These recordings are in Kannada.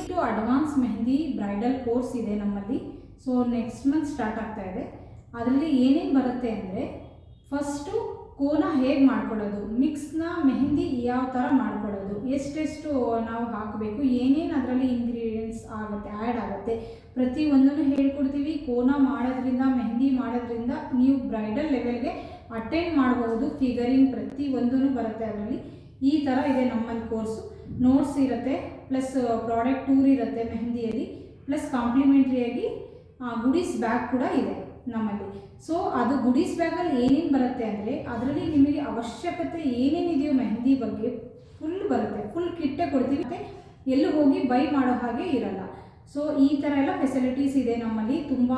To advance mehndi bridal course ಇದೆ ನಮ್ಮಲ್ಲಿ. ಸೊ ನೆಕ್ಸ್ಟ್ ಮಂತ್ ಸ್ಟಾರ್ಟ್ ಆಗ್ತಾ ಇದೆ. ಅದರಲ್ಲಿ ಏನೇನು ಬರುತ್ತೆ ಅಂದರೆ, ಫಸ್ಟು ಕೋನ ಹೇಗೆ ಮಾಡ್ಕೊಳ್ಳೋದು, ಮಿಕ್ಸ್ನ ಮೆಹಂದಿ ಯಾವ ಥರ ಮಾಡ್ಕೊಳ್ಳೋದು, ಎಷ್ಟೆಷ್ಟು ನಾವು ಹಾಕಬೇಕು, ಏನೇನು ಅದರಲ್ಲಿ ಇಂಗ್ರೀಡಿಯೆಂಟ್ಸ್ ಆಗುತ್ತೆ, ಆ್ಯಡ್ ಆಗುತ್ತೆ, ಪ್ರತಿಯೊಂದನ್ನು ಹೇಳ್ಕೊಡ್ತೀವಿ. ಕೋನ ಮಾಡೋದ್ರಿಂದ, ಮೆಹಂದಿ ಮಾಡೋದ್ರಿಂದ ನೀವು ಬ್ರೈಡಲ್ ಲೆವೆಲ್ಗೆ ಅಟೆಂಡ್ ಮಾಡಬಹುದು. ಫಿಗರಿಂಗ್ ಪ್ರತಿಯೊಂದೂ ಬರುತ್ತೆ ಅದರಲ್ಲಿ. ಈ ಥರ ಇದೆ ನಮ್ಮಲ್ಲಿ ಕೋರ್ಸು. ನೋಟ್ಸ್ ಇರುತ್ತೆ, ಪ್ಲಸ್ ಪ್ರಾಡಕ್ಟ್ ಟೂರ್ ಇರುತ್ತೆ ಮೆಹಂದಿಯಲ್ಲಿ, ಪ್ಲಸ್ ಕಾಂಪ್ಲಿಮೆಂಟ್ರಿಯಾಗಿ ಗುಡೀಸ್ ಬ್ಯಾಗ್ ಕೂಡ ಇದೆ ನಮ್ಮಲ್ಲಿ. ಸೊ ಅದು ಗುಡೀಸ್ ಬ್ಯಾಗಲ್ಲಿ ಏನೇನು ಬರುತ್ತೆ ಅಂದರೆ, ಅದರಲ್ಲಿ ನಿಮಗೆ ಅವಶ್ಯಕತೆ ಏನೇನಿದೆಯೋ ಮೆಹಂದಿ ಬಗ್ಗೆ ಫುಲ್ ಬರುತ್ತೆ. ಫುಲ್ ಕಿಟ್ಟೇ ಕೊಡ್ತೀವಿ, ಮತ್ತು ಎಲ್ಲೂ ಹೋಗಿ ಬೈ ಮಾಡೋ ಹಾಗೆ ಇರಲ್ಲ. ಸೊ ಈ ಥರ ಎಲ್ಲ ಫೆಸಿಲಿಟೀಸ್ ಇದೆ ನಮ್ಮಲ್ಲಿ. ತುಂಬ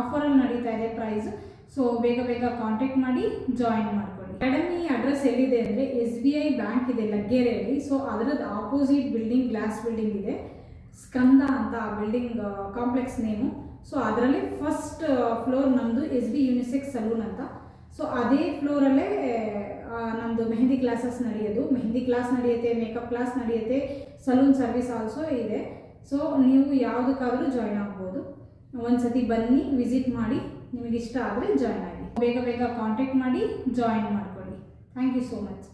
ಆಫರಲ್ಲಿ ನಡೀತಾ ಇದೆ ಪ್ರೈಸ್. ಸೊ ಬೇಗ ಬೇಗ ಕಾಂಟ್ಯಾಕ್ಟ್ ಮಾಡಿ ಜಾಯಿನ್ ಮಾಡ್ಕೊಳ್ಳಿ. ಅಕಾಡೆಮಿ ಅಡ್ರೆಸ್ ಎಲ್ಲಿದೆ ಅಂದರೆ, SBI ಬ್ಯಾಂಕ್ ಇದೆ ಲಗ್ಗೆರೆಯಲ್ಲಿ. ಸೊ ಅದರದ್ದು ಆಪೋಸಿಟ್ ಬಿಲ್ಡಿಂಗ್, ಗ್ಲಾಸ್ ಬಿಲ್ಡಿಂಗ್ ಇದೆ, ಸ್ಕಂದ ಅಂತ ಆ ಬಿಲ್ಡಿಂಗ್ ಕಾಂಪ್ಲೆಕ್ಸ್ ನೇಮು. ಸೊ ಅದರಲ್ಲಿ ಫಸ್ಟ್ ಫ್ಲೋರ್ ನಮ್ಮದು SB ಯುನಿಸೆಕ್ಸ್ ಸಲೂನ್ ಅಂತ. ಸೊ ಅದೇ ಫ್ಲೋರಲ್ಲೇ ನಮ್ಮದು ಮೆಹಂದಿ ಕ್ಲಾಸಸ್ ನಡೆಯೋದು. ಮೆಹಂದಿ ಕ್ಲಾಸ್ ನಡೆಯುತ್ತೆ, ಮೇಕಪ್ ಕ್ಲಾಸ್ ನಡೆಯುತ್ತೆ, ಸಲೂನ್ ಸರ್ವಿಸ್ ಆಲ್ಸೋ ಇದೆ. ಸೊ ನೀವು ಯಾವುದಕ್ಕಾದರೂ ಜಾಯ್ನ್ ಆಗ್ಬೋದು. ಒಂದು ಸತಿ ಬನ್ನಿ, ವಿಸಿಟ್ ಮಾಡಿ, ನಿಮಗೆ ಇಷ್ಟ ಆದರೆ ಜಾಯ್ನ್ ಆಗಿ. ಬೇಗ ಬೇಗ ಕಾಂಟ್ಯಾಕ್ಟ್ ಮಾಡಿ ಜಾಯಿನ್ ಮಾಡ್ಕೊಳ್ಳಿ. Thank you so much.